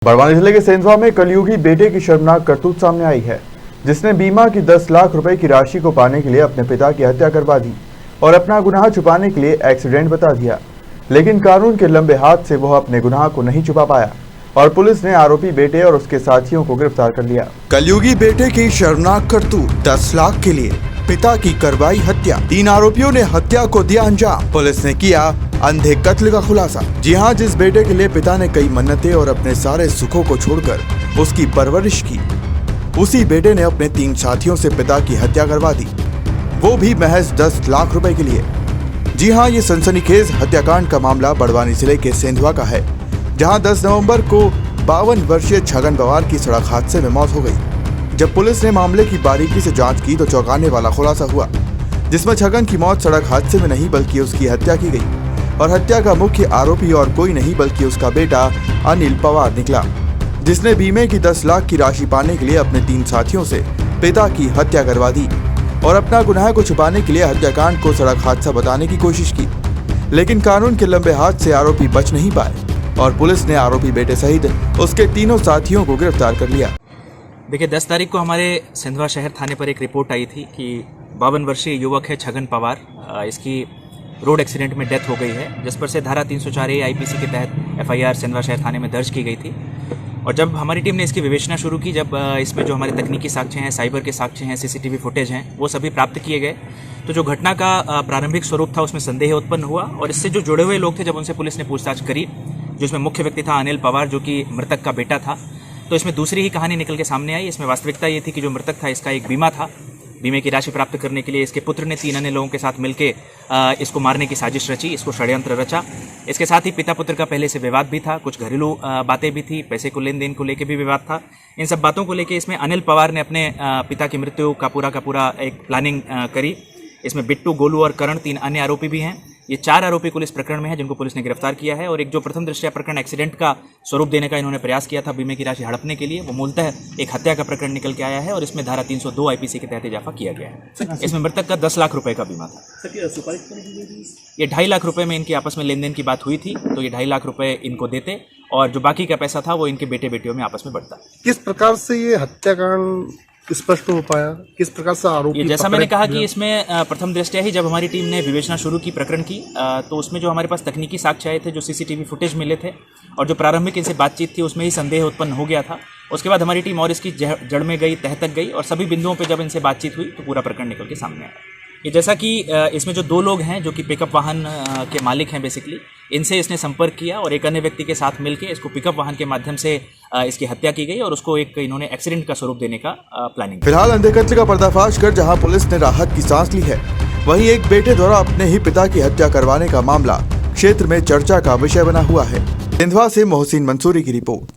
बड़वानी जिले के सेंधवा में कलयुगी बेटे की शर्मनाक करतूत सामने आई है, जिसने बीमा की 10 लाख रुपए की राशि को पाने के लिए अपने पिता की हत्या करवा दी और अपना गुनाह छुपाने के लिए एक्सीडेंट बता दिया। लेकिन कानून के लंबे हाथ से वह अपने गुनाह को नहीं छुपा पाया और पुलिस ने आरोपी बेटे और उसके साथियों को गिरफ्तार कर लिया। कलयुगी बेटे की शर्मनाक करतूत, 10 लाख के लिए पिता की करवाई हत्या। 3 आरोपियों ने हत्या को दिया अंजाम। पुलिस ने किया अंधे कत्ल का खुलासा। जी हां, जिस बेटे के लिए पिता ने कई मन्नतें और अपने सारे सुखों को छोड़कर उसकी परवरिश की, उसी बेटे ने अपने 3 साथियों से पिता की हत्या करवा दी, वो भी महज 10 लाख रुपए के लिए। जी हां, ये सनसनीखेज हत्याकांड का मामला बड़वानी जिले के सेंधवा का है, जहां 10 नवंबर को 52 वर्षीय छगन पवार की सड़क हादसे में मौत हो गई। जब पुलिस ने मामले की बारीकी से जांच की तो चौंकाने वाला खुलासा हुआ, जिसमें छगन की मौत सड़क हादसे में नहीं बल्कि उसकी हत्या की गई और हत्या का मुख्य आरोपी और कोई नहीं बल्कि उसका बेटा अनिल पवार निकला, जिसने बीमे की 10 लाख की राशि पाने के लिए अपने 3 साथियों से पिता की हत्या करवा दी और अपना गुनाह को छुपाने के लिए हत्याकांड को सड़क हादसा बताने की कोशिश की। लेकिन कानून के लंबे हाथ से आरोपी बच नहीं पाए और पुलिस ने आरोपी बेटे सहित उसके तीनों साथियों को गिरफ्तार कर लिया। देखिए, 10 तारीख को हमारे सेंधवा शहर थाने पर एक रिपोर्ट आई थी कि 52 वर्षीय युवक है छगन पवार, इसकी रोड एक्सीडेंट में डेथ हो गई है, जिस पर से धारा 304A आईपीसी के तहत FIR सेंधवा शहर थाने में दर्ज की गई थी। और जब हमारी टीम ने इसकी विवेचना शुरू की, जब इसमें जो हमारे तकनीकी साक्ष्य हैं, साइबर के साक्ष्य हैं, CCTV फुटेज हैं, वो सभी प्राप्त किए गए, तो जो घटना का प्रारंभिक स्वरूप था उसमें संदेह उत्पन्न हुआ और इससे जो जुड़े हुए लोग थे, जब उनसे पुलिस ने पूछताछ करी, जो इसमें मुख्य व्यक्ति था अनिल पवार, जो कि मृतक का बेटा था, तो इसमें दूसरी ही कहानी निकल के सामने आई। इसमें वास्तविकता ये थी कि जो मृतक था इसका एक बीमा था। बीमे की राशि प्राप्त करने के लिए इसके पुत्र ने 3 अन्य लोगों के साथ मिलकर इसको मारने की साजिश रची, इसको षड्यंत्र रचा। इसके साथ ही पिता पुत्र का पहले से विवाद भी था, कुछ घरेलू बातें भी थी, पैसे को लेन देन को लेकर भी विवाद था। इन सब बातों को लेकर इसमें अनिल पवार ने अपने पिता की मृत्यु का पूरा एक प्लानिंग करी। इसमें बिट्टू, गोलू और करण 3 अन्य आरोपी भी हैं। ये 4 आरोपी पुलिस प्रकरण में है, जिनको पुलिस ने गिरफ्तार किया है। और एक जो प्रथम दृष्टया प्रकरण एक्सीडेंट का स्वरूप देने का इन्होंने प्रयास किया था बीमे की राशि हड़पने के लिए, वो मूलतः एक हत्या का प्रकरण निकल के आया है और इसमें धारा 302 आईपीसी के तहत इजाफा किया गया है। इसमें मृतक का 10 लाख रुपए का बीमा था। ये 2.5 लाख रुपए में इनकी आपस में लेन देन की बात हुई थी, तो ये 2.5 लाख रुपए इनको देते और जो बाकी का पैसा था वो इनके बेटे बेटियों में आपस में बढ़ता। किस प्रकार से ये हत्याकांड स्पष्ट हो पाया, किस प्रकार से आरोपी? जैसा मैंने कहा कि इसमें प्रथम दृष्टया ही जब हमारी टीम ने विवेचना शुरू की प्रकरण की, तो उसमें जो हमारे पास तकनीकी साक्ष्य आए थे, जो CCTV फुटेज मिले थे और जो प्रारंभिक इनसे बातचीत थी, उसमें ही संदेह उत्पन्न हो गया था। उसके बाद हमारी टीम और इसकी जड़ में गई, तह तक गई और सभी बिंदुओं पर जब इनसे बातचीत हुई तो पूरा प्रकरण निकल के सामने आया। ये जैसा कि इसमें जो 2 लोग हैं जो कि पिकअप वाहन के मालिक हैं, बेसिकली इनसे इसने संपर्क किया और एक अन्य व्यक्ति के साथ मिलकर इसको पिकअप वाहन के माध्यम से इसकी हत्या की गई और उसको एक इन्होंने एक्सीडेंट का स्वरूप देने का प्लानिंग। फिलहाल अंधे कत्ल का पर्दाफाश कर जहां पुलिस ने राहत की सांस ली है, वहीं एक बेटे द्वारा अपने ही पिता की हत्या करवाने का मामला क्षेत्र में चर्चा का विषय बना हुआ है। सेंधवा से मोहसिन मंसूरी की रिपोर्ट।